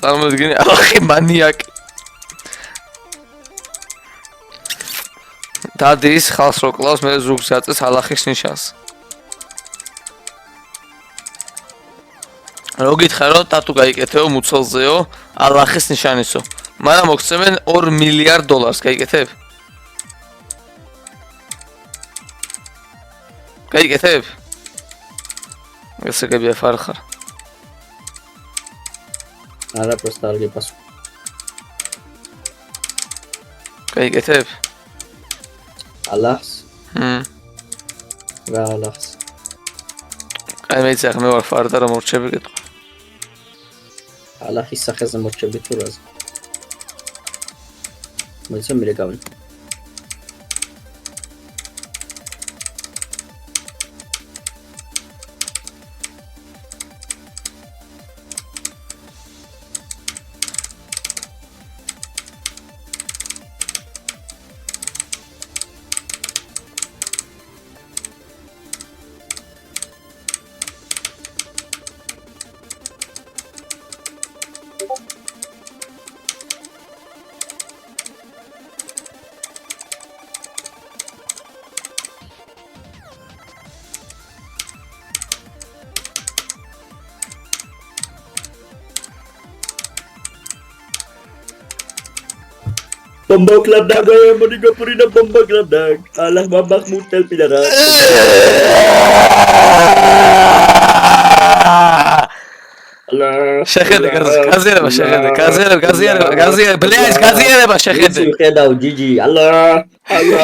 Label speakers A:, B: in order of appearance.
A: წარმოიდგინე ალახი მანიაკი. დადის ხალხს რო კლავს მე ზურგს აწეს ალახის ნიშანს. რო გითხრა რომ ტატუ გაიკეთეო მუცელზეო ალახის ნიშანისო. მაგრამ მოგცემენ 2 მილიარდ დოლარს გაიკეთებ? გაიკეთებ? ესე გებია ფარხარ.
B: არა პროსტა არ გიპასო.
A: გაიკეთებ?
B: ალახს. რა ალახს?
A: აი მე იცი მე ვარ ფარდა რომ მორჩები გეტყვი.
B: ალახის სახეზე მორჩები თუ რაზე? მოიცა მირე გავი. Bomba club dag, moniga purina bomba club dag. Allah babak mutel pidara. Allah.
A: შეხედე გაზიარება შეხედე გაზიარება ბლეის გაზიარება შეხედე.
B: ხედავ ჯიჯი. Allah. Allah.